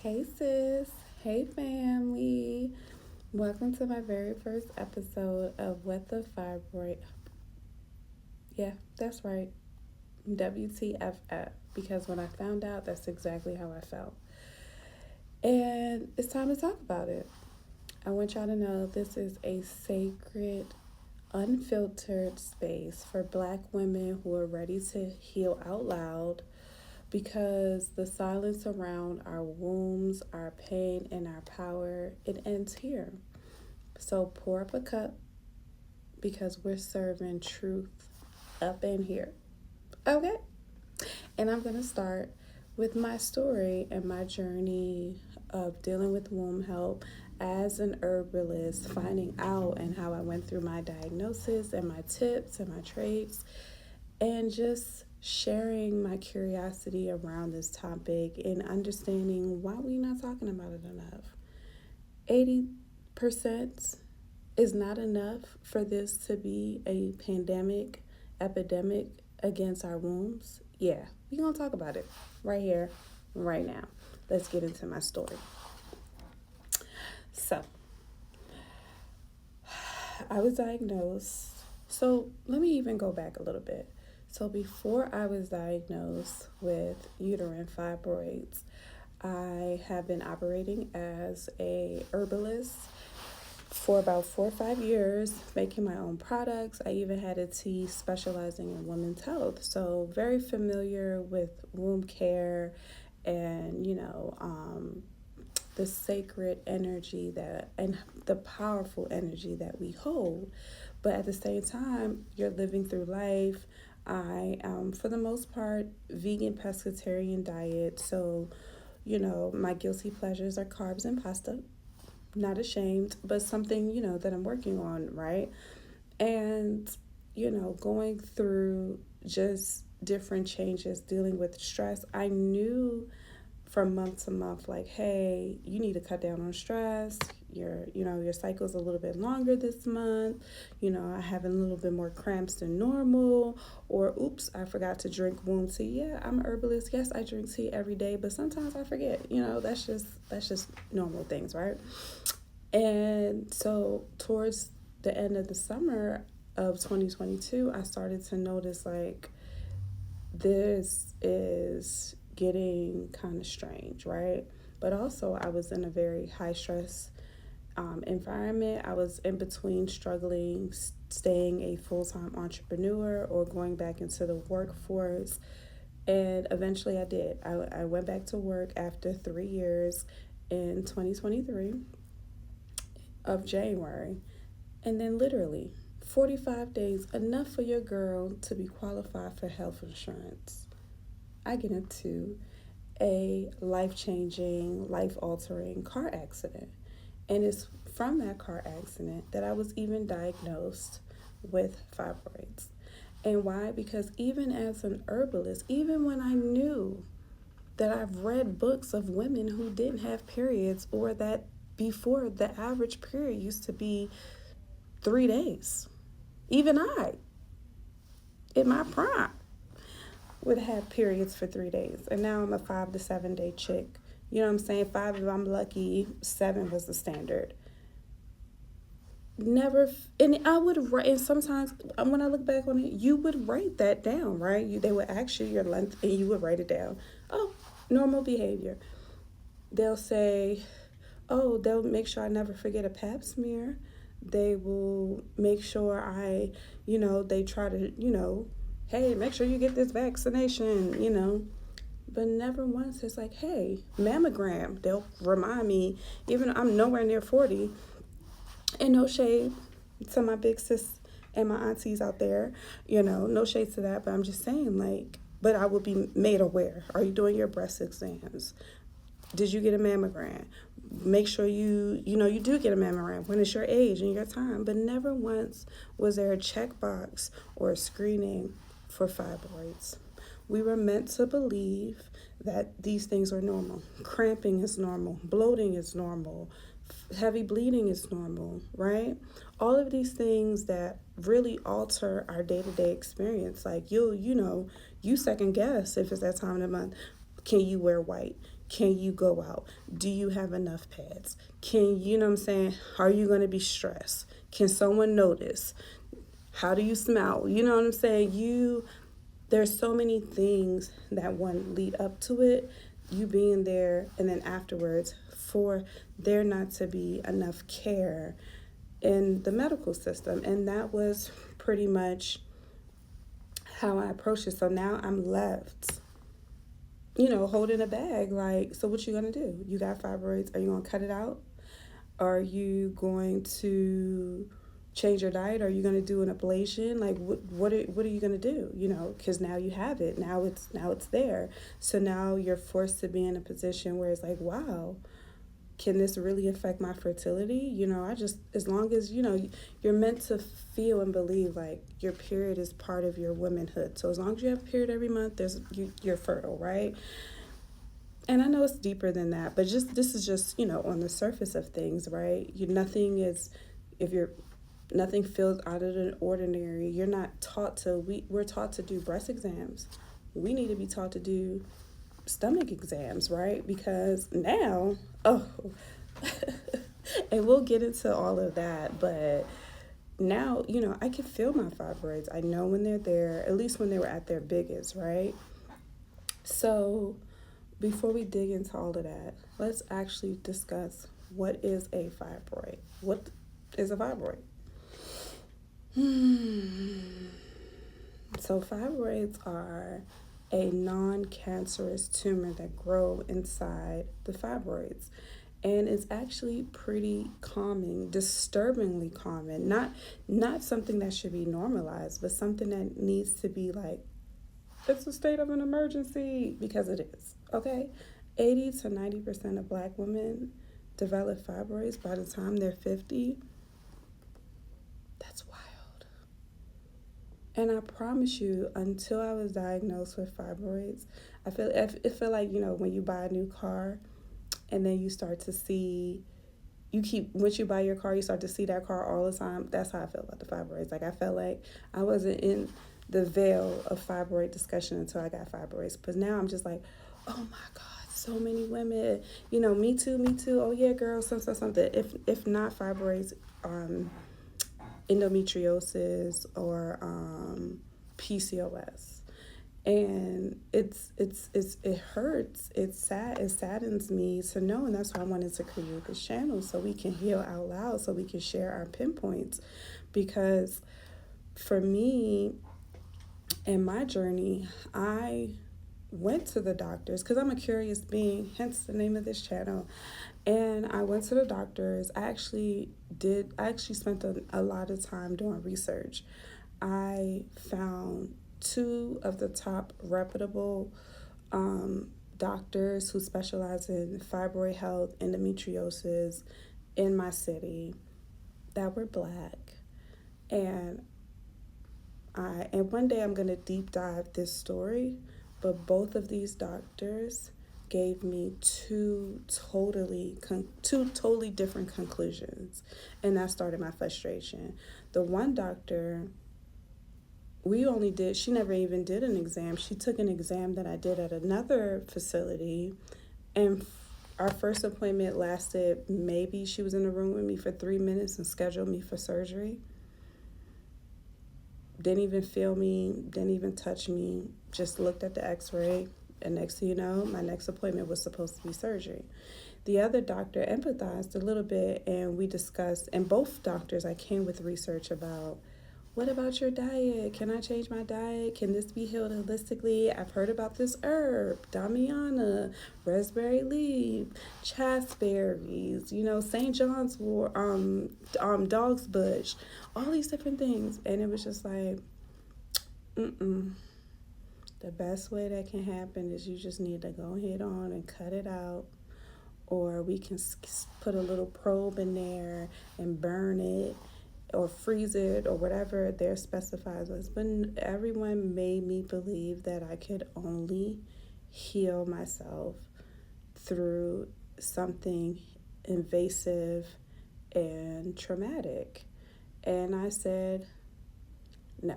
Hey sis, hey family. Welcome to my very first episode of What the Fibroid. Yeah, that's right. WTF, because when I found out, that's exactly how I felt. And it's time to talk about it. I want y'all to know this is a sacred, unfiltered space for black women who are ready to heal out loud because the silence around our wombs, our pain, and our power, it ends here. So pour up a cup because we're serving truth up in here. Okay? And I'm going to start with my story and my journey of dealing with womb health as an herbalist, finding out and how I went through my diagnosis and my tips and my traits, and just sharing my curiosity around this topic and understanding why we're not talking about it enough. 80% is not enough for this to be a pandemic, epidemic against our wombs. Yeah, we're going to talk about it right here, right now. Let's get into my story. So, I was diagnosed. So, let me even go back a little bit. So, before I was diagnosed with uterine fibroids, I have been operating as a herbalist for about 4 or 5 years, making my own products. I even had a tea specializing in women's health. So very familiar with womb care and, the sacred energy that and the powerful energy that we hold. But at the same time, you're living through life. I for the most part, vegan pescatarian diet. So, my guilty pleasures are carbs and pasta. Not ashamed, but something, that I'm working on, right? And, going through just different changes, dealing with stress, I knew from month to month, like, hey, you need to cut down on stress. Your cycle's a little bit longer this month. I have a little bit more cramps than normal. Or, oops, I forgot to drink womb tea. Yeah, I'm an herbalist. Yes, I drink tea every day, but sometimes I forget. That's just normal things, right? And so towards the end of the summer of 2022, I started to notice like this is getting kind of strange, right? But also, I was in a very high stress environment. I was in between struggling, staying a full time entrepreneur or going back into the workforce. And eventually I did. I went back to work after 3 years in 2023 of January. And then literally 45 days, enough for your girl to be qualified for health insurance. I get into a life-changing, life-altering car accident. And it's from that car accident that I was even diagnosed with fibroids. And why? Because even as an herbalist, even when I knew that I've read books of women who didn't have periods, or that before the average period used to be 3 days. Even I, in my prime, would have periods for 3 days. And now I'm a 5 to 7 day chick. You know what I'm saying? 5 if I'm lucky, 7 was the standard. Never, and I would write, and sometimes when I look back on it, you would write that down, right? They would ask you your length and you would write it down. Oh, normal behavior. They'll say, oh, they'll make sure I never forget a pap smear. They will make sure they try to, hey, make sure you get this vaccination, But never once it's like, hey, mammogram. They'll remind me, even though I'm nowhere near 40, and no shade to my big sis and my aunties out there, no shade to that, but I'm just saying, like, but I will be made aware. Are you doing your breast exams? Did you get a mammogram? Make sure you do get a mammogram when it's your age and your time. But never once was there a checkbox or a screening for fibroids. We were meant to believe that these things are normal. Cramping is normal. Bloating is normal. Heavy bleeding is normal, right? All of these things that really alter our day-to-day experience. Like you second guess if it's that time of the month. Can you wear white? Can you go out? Do you have enough pads? Can you know what I'm saying? Are you going to be stressed? Can someone notice? How do you smell? You know what I'm saying? There's so many things that one lead up to it, you being there, and then afterwards for there not to be enough care in the medical system. And that was pretty much how I approached it. So now I'm left, holding a bag. Like, so what you gonna do? You got fibroids. Are you gonna cut it out? Are you going to change your diet? Are you going to do an ablation? Like, what are you going to do? Because now you have it. Now it's there. So now you're forced to be in a position where it's like, wow, can this really affect my fertility? As long as, you're meant to feel and believe like your period is part of your womanhood. So as long as you have a period every month, you're fertile, right? And I know it's deeper than that, but this is just, on the surface of things, right? Nothing feels out of the ordinary. You're not taught we're taught to do breast exams. We need to be taught to do stomach exams, right? Because now, and we'll get into all of that, but now, I can feel my fibroids. I know when they're there, at least when they were at their biggest, right? So before we dig into all of that, let's actually discuss what is a fibroid. What is a fibroid? So fibroids are a non-cancerous tumor that grow inside the fibroids. And it's actually pretty common, disturbingly common. Not something that should be normalized, but something that needs to be like, it's a state of an emergency, because it is, okay? 80 to 90% of Black women develop fibroids by the time they're 50. That's wild. And I promise you, until I was diagnosed with fibroids, I feel like, when you buy a new car and then you start to see, once you buy your car, you start to see that car all the time. That's how I feel about the fibroids. Like, I felt like I wasn't in the veil of fibroid discussion until I got fibroids. But now I'm just like, oh my God, so many women, me too. Oh yeah, girl, something. If not fibroids, endometriosis or PCOS. And it hurts. It's sad. It saddens me to know, and that's why I wanted to create this channel, so we can heal out loud, so we can share our pinpoints. Because for me, in my journey, I went to the doctors because I'm a curious being, hence the name of this channel. And I went to the doctors. I actually spent a lot of time doing research. I found 2 of the top reputable doctors who specialize in fibroid health, endometriosis in my city that were Black. And one day I'm going to deep dive this story, but both of these doctors gave me two totally different conclusions, and that started my frustration. The one doctor, she never even did an exam. She took an exam that I did at another facility, and our first appointment lasted, maybe she was in the room with me for 3 minutes and scheduled me for surgery. Didn't even feel me, didn't even touch me, just looked at the x-ray, and next thing you know, my next appointment was supposed to be surgery. The other doctor empathized a little bit, and we discussed, and both doctors, I came with research about, what about your diet? Can I change my diet? Can this be healed holistically? I've heard about this herb, Damiana, raspberry leaf, chasteberries, St. John's wort, dog's bush, all these different things. And it was just like, the best way that can happen is you just need to go ahead on and cut it out, or we can put a little probe in there and burn it, or freeze it, or whatever their specifies was. But everyone made me believe that I could only heal myself through something invasive and traumatic. And I said, no.